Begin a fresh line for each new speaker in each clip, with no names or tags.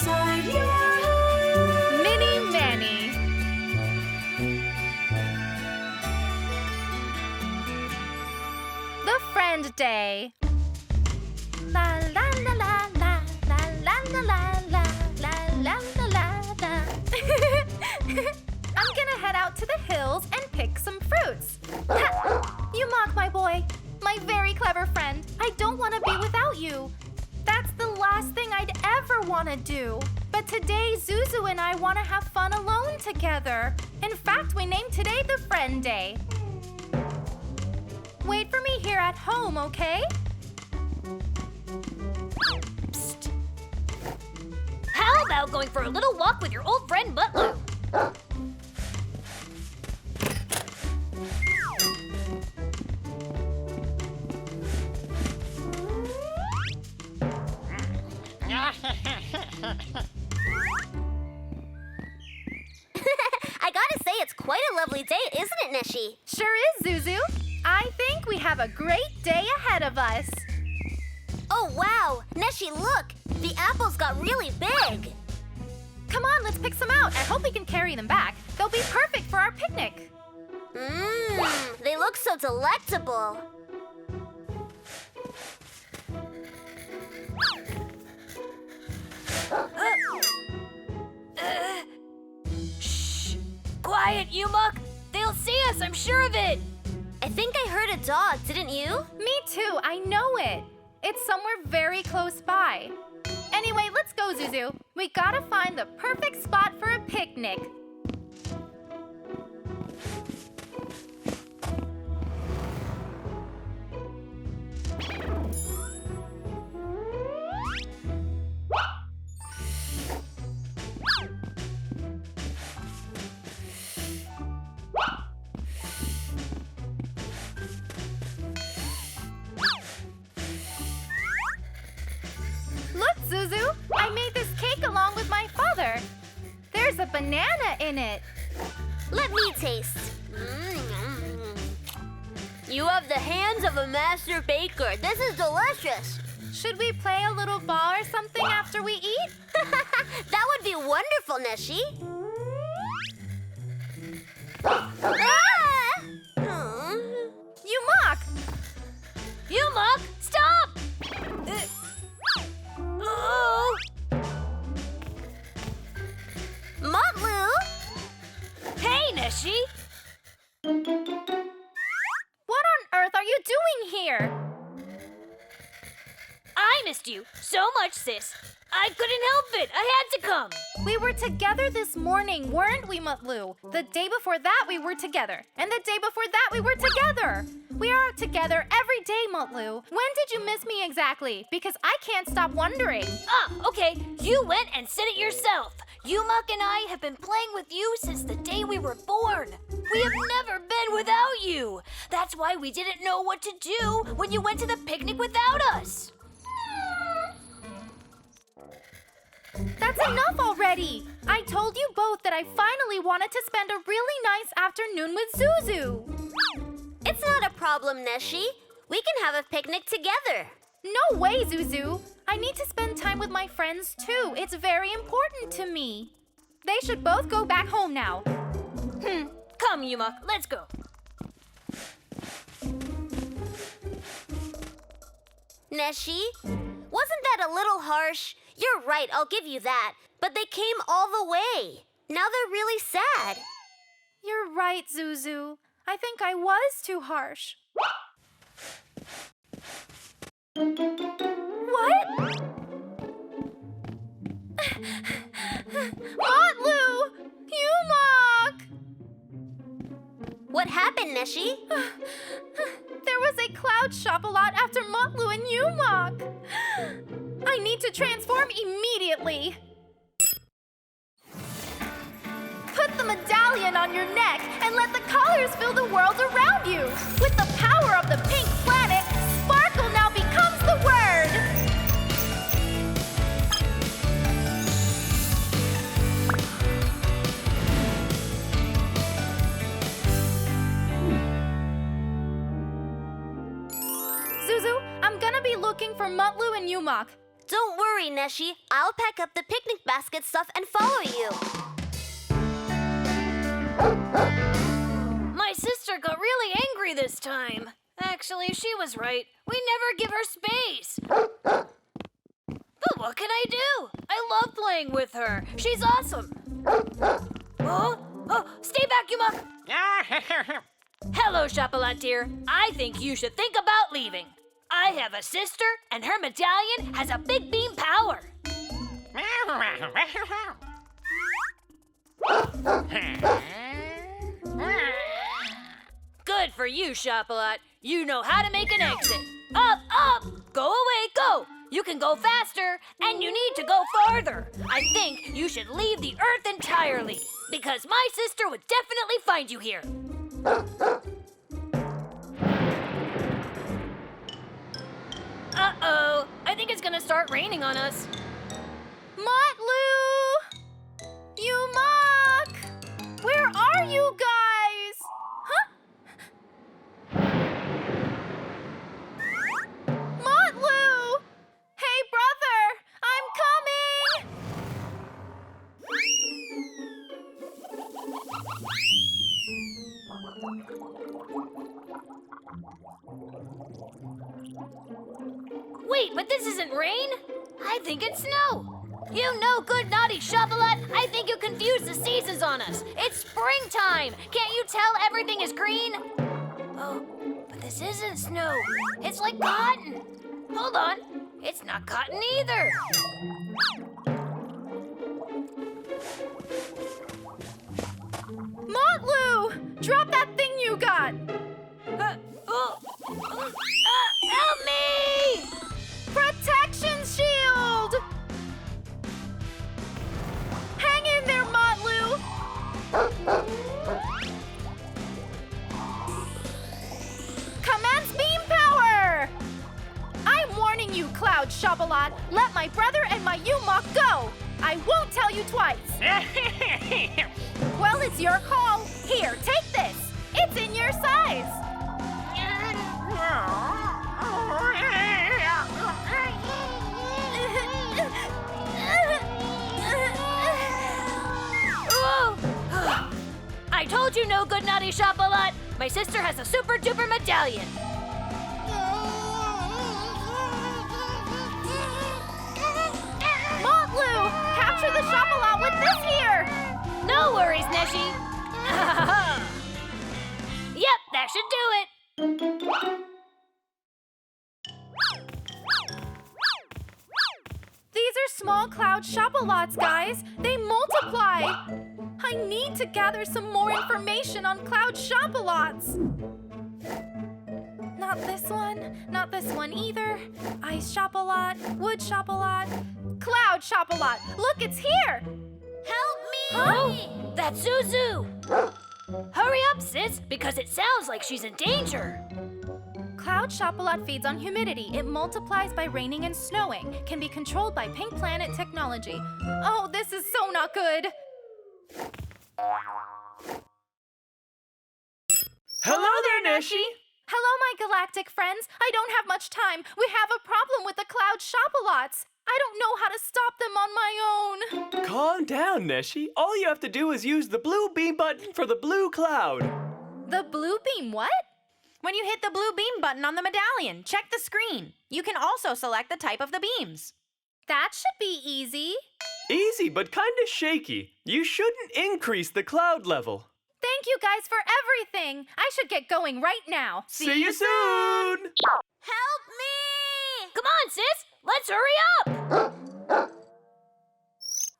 inside your head.
Mini Manny. The Friend Day. La la la la la la la la la la la la la la. I'm gonna head out to the hills and pick some fruits. Ha! You mock my boy, my very clever friend. I don't want to be without you. That's the last thing I'd ever want to do. But today, Zuzu and I want to have fun alone together. In fact, we named today the Friend Day. Wait for me here at home, okay?
Psst. How about going for a little walk with your old friend Mutlu?
I gotta say, it's quite a lovely day, isn't it, Neşe?
Sure is, Zuzu. I think we have a great day ahead of us.
Oh, wow! Neşe, look! The apples got really big!
Come on, let's pick some out. I hope we can carry them back. They'll be perfect for our picnic.
Mmm, they look so delectable.
Shh! Quiet, Yumuk! They'll see us, I'm sure of it!
I think I heard a dog, didn't you?
Me too, I know it. It's somewhere very close by. Anyway, let's go, Zuzu. We gotta find the perfect spot for a picnic. Look, Zuzu, I made this cake along with my father. There's a banana in it.
Let me taste. You have the hands of a master baker. This is delicious.
Should we play a little ball or something after we eat?
That would be wonderful, Neşe.
You mock!
Yumuk, stop! Oh!
Mutlu!
Hey, Neşe!
What on earth are you doing here?
I missed you so much, sis. I couldn't help it. I had to come.
We were together this morning, weren't we, Mutlu? The day before that, we were together. And the day before that, we were together. We are together every day, Mutlu. When did you miss me exactly? Because I can't stop wondering.
Ah, okay. You went and said it yourself. Yumuk and I have been playing with you since the day we were born. We have never been without you. That's why we didn't know what to do when you went to the picnic without us.
That's enough already. I told you both that I finally wanted to spend a really nice afternoon with Zuzu.
It's not a problem, Neşe. We can have a picnic together.
No way, Zuzu. I need to spend time with my friends too. It's very important to me. They should both go back home now.
Come, Yumuk, let's go.
Neşe, wasn't that a little harsh? You're right, I'll give you that. But they came all the way. Now they're really sad.
You're right, Zuzu. I think I was too harsh. What? Mutlu! Yumuk!
What happened, Neşe?
There was a cloud shop a lot after Mutlu and Yumuk. I need to transform immediately. Put the medallion on your neck and let the colors fill the world around you. With the power of the pink planet, sparkle now becomes the word. Zuzu, I'm gonna be looking for Mutlu and Yumuk.
Don't worry, Neşe. I'll pack up the picnic basket stuff and follow you.
My sister got really angry this time. Actually, she was right. We never give her space. But what can I do? I love playing with her. She's awesome. Oh, stay back, you muck. Hello, Chocolatier. I think you should think about leaving. I have a sister, and her medallion has a big beam power. Good for you, Chocolat. You know how to make an exit. Up, up! Go away, go! You can go faster, and you need to go farther. I think you should leave the Earth entirely, because my sister would definitely find you here. Uh-oh, I think it's gonna start raining on us.
Mutlu! You muck! Where are you guys? Huh? Mutlu! Hey, brother! I'm coming!
Wait, but this isn't rain? I think it's snow. You no good naughty Chocolat, I think you confused the seasons on us. It's springtime. Can't you tell everything is green? Oh, but this isn't snow. It's like cotton. Hold on, it's not cotton either.
Mutlu! Drop that thing you got!
Help me!
Protection shield! Hang in there, Mutlu! Commence beam power! I'm warning you, Cloud Chocolat. Let my brother and my Yumok go! I won't tell you twice! Well, it's your call. Here, take this. It's in your size.
I told you no good naughty Chocolat. My sister has a super duper medallion.
Mutlu, capture the Chocolat with this here.
No worries, Neşe. Yep, that should do it.
These are small cloud Chocolats, guys. They multiply. I need to gather some more information on cloud Chocolats. Not this one either. Ice Chocolat, wood Chocolat, cloud Chocolat. Look, it's here.
Help me!
Oh, that's Zuzu. Hurry up, sis, because it sounds like she's in danger.
Cloud Chocolat feeds on humidity. It multiplies by raining and snowing. Can be controlled by Pink Planet technology. Oh, this is so not good.
Hello there, Neşe!
Hello, my galactic friends. I don't have much time. We have a problem with the cloud Chocolats. I don't know how to stop them on my own.
Calm down, Neşe. All you have to do is use the blue beam button for the blue cloud.
The blue beam what?
When you hit the blue beam button on the medallion, check the screen. You can also select the type of the beams.
That should be easy.
Easy, but kinda shaky. You shouldn't increase the cloud level.
Thank you guys for everything. I should get going right now.
See you soon!
Help me!
Come on, sis, let's hurry up.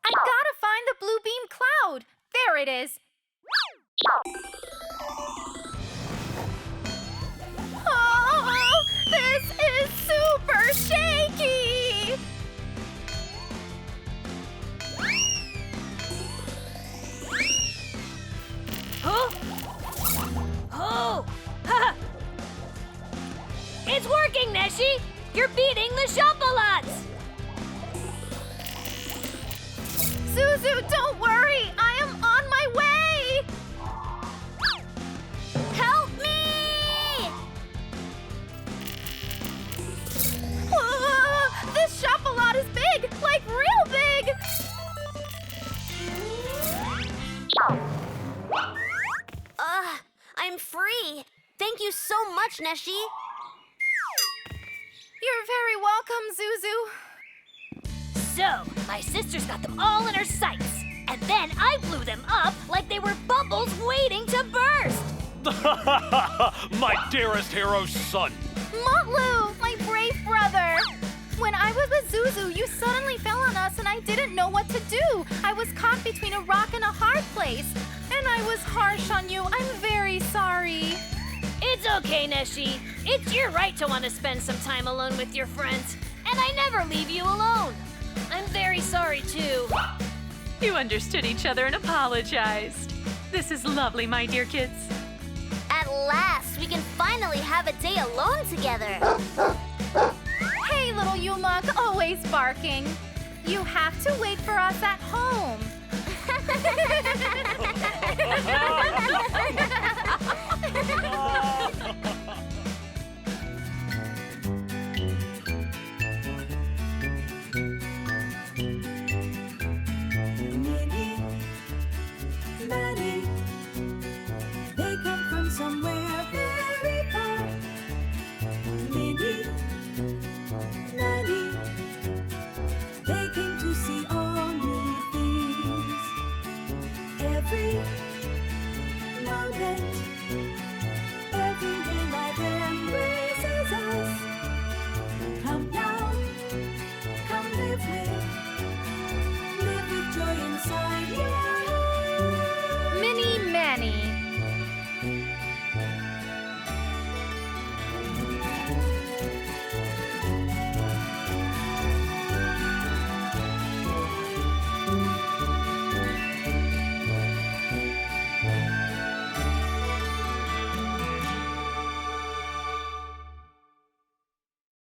I gotta find the blue beam cloud. There it is. Oh, this is super shaky.
Huh? Oh! Ha! It's working, Neşe! You're beating the Chocolats!
Zuzu, don't worry. I am on my way.
Help me!
This Chocolat is
Thank you so much, Neşe.
You're very welcome, Zuzu.
So, my sister's got them all in her sights. And then I blew them up like they were bubbles waiting to burst.
My dearest hero's son.
Mutlu, my brave brother. When I was with Zuzu, you suddenly fell on us and I didn't know what to do. I was caught between a rock and a hard place. And I was harsh on you. I'm very sorry.
It's okay, Neşe. It's your right to want to spend some time alone with your friends. And I never leave you alone. I'm very sorry, too.
You understood each other and apologized. This is lovely, my dear kids.
At last, we can finally have a day alone together.
Hey, little Yumak, always barking. You have to wait for us at home.